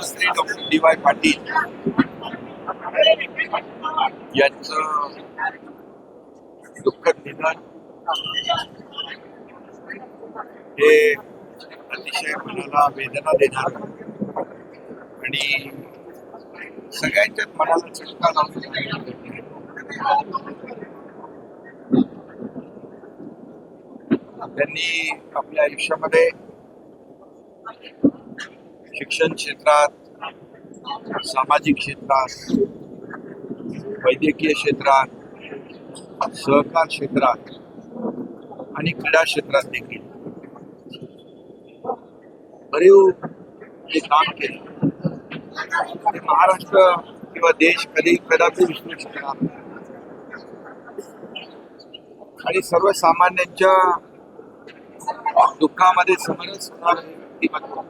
Padmashri doctor DY. Patil यांचं दुःखद निधन हे अतिशय मनाला वेदना देणार आणि सगळ्यांच्याच मनाला चटका लावून त्यांनी आपल्या आयुष्यामध्ये शिक्षण क्षेत्रात, सामाजिक क्षेत्रात, वैद्यकीय क्षेत्रात, सहकार क्षेत्रात आणि क्रीडा क्षेत्रात देखील बरेच जे काम केलं ते महाराष्ट्र किंवा देश कदापि विसरू शकणार नाही. आणि सर्वसामान्यांच्या दुःखामध्ये समरस होणारे व्यक्तिमत्व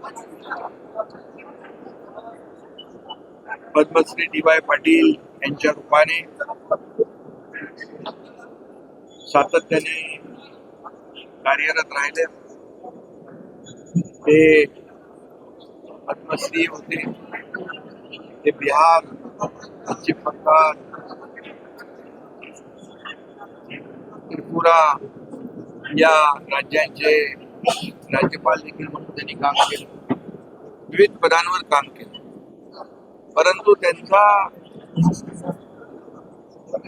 पद्मश्री डी.वाय. पाटील यांच्या रूपाने सातत्याने कार्यरत राहिले. ते पद्मश्री होते, ते बिहार, पश्चिम बंगाल, त्रिपुरा या राज्यांचे राज्यपाल देखील म्हणून त्यांनी काम केलं, विविध पदांवर काम केलं. परंतु त्यांचा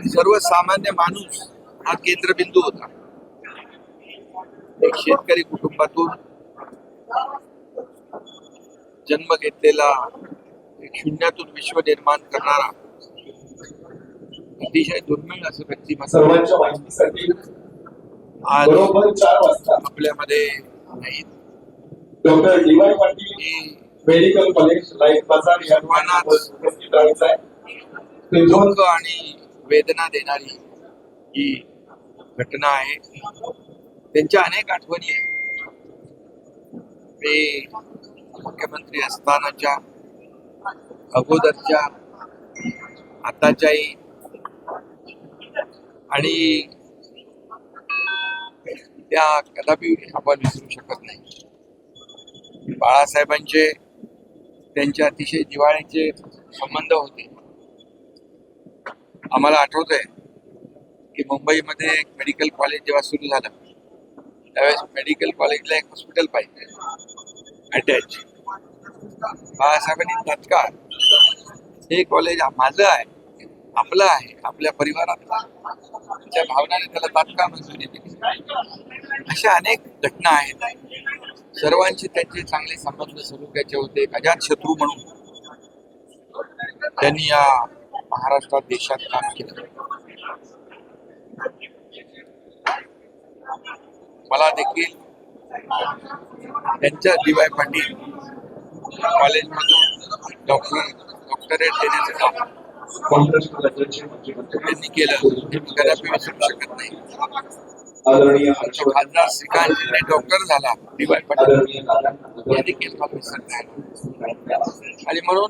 सर्वसामान्य माणूस हा केंद्रबिंदू होता. एक शेतकरी कुटुंबातून जन्म घेतलेला, एक शून्यातून विश्व निर्माण करणारा अतिशय दुर्मिळ असं व्यक्तिमत्व आज आपल्यामध्ये नाहीत. Doctor DY. Patil medical college life बाजार या दुःख आणि वेदना देणारी ही घटना आहे. त्यांच्या अनेक आठवणी आहेत. ते मुख्यमंत्री असतानाच्या, अगोदरच्या, आताच्याही आणि त्या कदापि आपण विसरू शकत नाही. बाळासाहेबांचे त्यांचे अतिशय जिव्हाळ्याचे संबंध होते. आम्हाला आठवत आहे की मुंबईमध्ये एक मेडिकल कॉलेज जेव्हा सुरू झालं त्यावेळेस मेडिकल कॉलेजला एक हॉस्पिटल पाहिजे अटॅच. बाळासाहेबांनी तात्काळ हे कॉलेज माझं आहे, आपलं आहे, आपल्या परिवारातला, त्या भावनाने त्याला तात्काळ मंजुरी दिली. अशा अनेक घटना आहेत. सर्वांशी त्यांचे चांगले संबंध सलोख्याचे होते. एक अजातशत्रू म्हणून त्यांनी या महाराष्ट्रात, देशात काम केलं. मला देखील त्यांच्या डी.वाय. पाटील कॉलेजमधून डॉक्टरेट देण्याचं काम त्यांनी केलं हे मी कदापि विसरू शकत नाही. खासदार श्रीकांत शिंदे डॉक्टर झाला, डी.वाय. पाटील हे देखील मला विसरता येणार. आणि म्हणून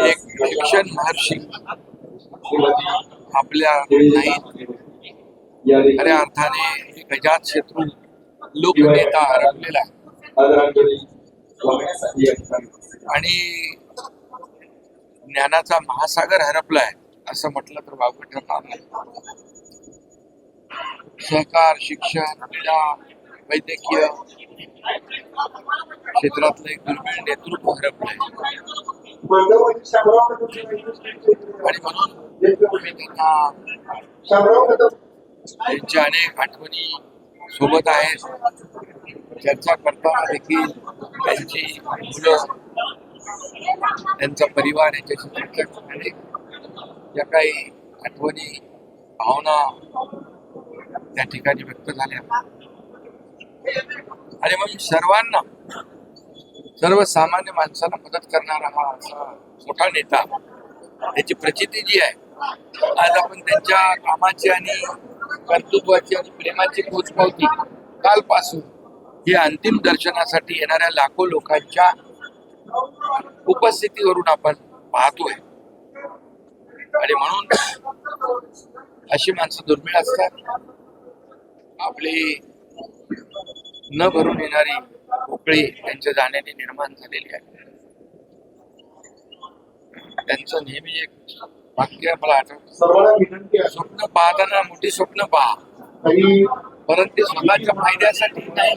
एक शिक्षण महर्षी आपल्या नाही, खऱ्या अर्थाने एक अजातशत्रू लोकनेता हरपलेला आणि ज्ञानाचा महासागर हरपलाय असं म्हटलं तर वावगं ठरणार नाही. सहकार, शिक्षण, क्रीडा, वैद्यकीय क्षेत्रातलं एक दुर्मिळ नेतृत्व हरपलंय. आणि म्हणून मी त्यांना त्यांच्या अनेक आठवणी सोबत आहेत. चर्चा करताना देखील त्यांची मुलं, त्यांचा परिवार याच्याशी चर्चा करणारे ज्या काही आठवणी, भावना त्या ठिकाणी व्यक्त झाल्या. आणि म्हणून सर्वांना, सर्वसामान्य माणसाला मदत करणारा हा असा मोठा नेता, त्याची प्रचिती जी आहे, आज आपण त्यांच्या कामाची आणि कर्तृत्वाची आणि प्रेमाची पोचपावती कालपासून ही अंतिम दर्शनासाठी येणाऱ्या लाखो लोकांच्या उपस्थितीवरून आपण पाहतोय. आणि म्हणून अशी माणसं दुर्मिळ असतात. आपली न भरून येणारी पोकळी यांच्या जाण्याने निर्माण झालेली आहे. त्यांचं नेहमी एक वाक्य मला आठवतं, सर्वांना विनंती आहे स्वप्न पाहताना मोठी स्वप्न पहा, काही परंतु ते स्वतःच्या फायद्यासाठी नाही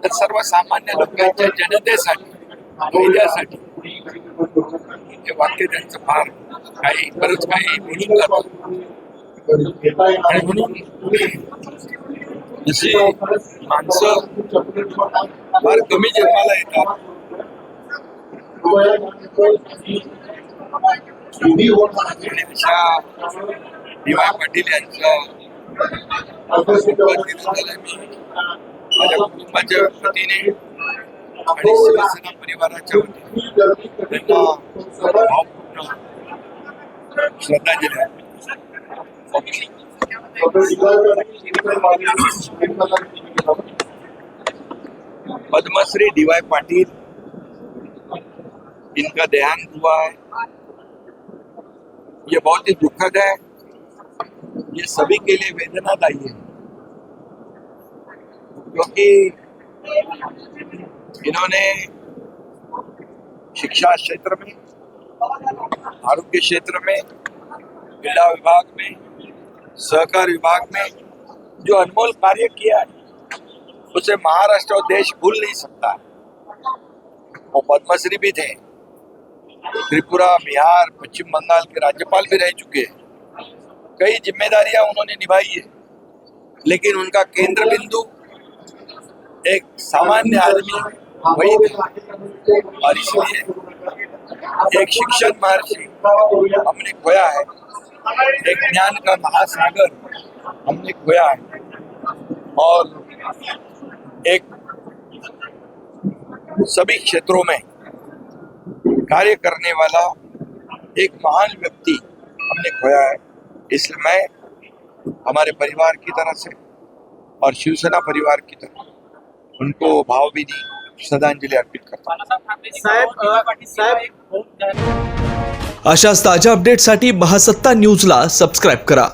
तर सर्वसामान्य लोकांच्या जनतेसाठी फायद्यासाठी. हे वाक्य त्यांचं फार काही बरंच काही म्हणून जातं. आणि म्हणून जशी माणसं फार कमी जन्माला येतात, आणि अशा डी.वाय. पाटील यांच्या निधन झालं. मी माझ्या कुटुंबाच्या वतीने आणि शिवसेना परिवाराच्या वतीने त्यांना भावपूर्ण श्रद्धांजली अर्पित करतो. पद्मश्री डी.वाय. पाटिल, इनका देहांत हुआ है, ये बहुत ही दुखद है, ये सभी के लिए वेदनादायी है, क्योंकि इन्होंने शिक्षा क्षेत्र में, आरोग्य क्षेत्र में, क्रीड़ा विभाग में, सहकार विभाग में जो अनमोल कार्य किया है उसे महाराष्ट्र और देश भूल नहीं सकता. वो पद्मश्री भी थे, त्रिपुरा, बिहार, पश्चिम बंगाल के राज्यपाल भी रह चुके हैं. कई जिम्मेदारियां उन्होंने निभाई है, लेकिन उनका केंद्र बिंदु एक सामान्य आदमी वही था. और इसलिए एक शिक्षण महर्षि हमने खोया है, एक ज्ञान का महासागर हमने खोया है, और एक सभी क्षेत्रों में कार्य करने वाला एक महान व्यक्ति हमने खोया है. इसलिए मैं हमारे परिवार की तरफ से और शिवसेना परिवार की तरफ उनको भावभीनी श्रद्धांजलि अर्पित करता हूं. अशाच ताज्या अपडेटसाठी महासत्ता न्यूजला सबस्क्राईब करा.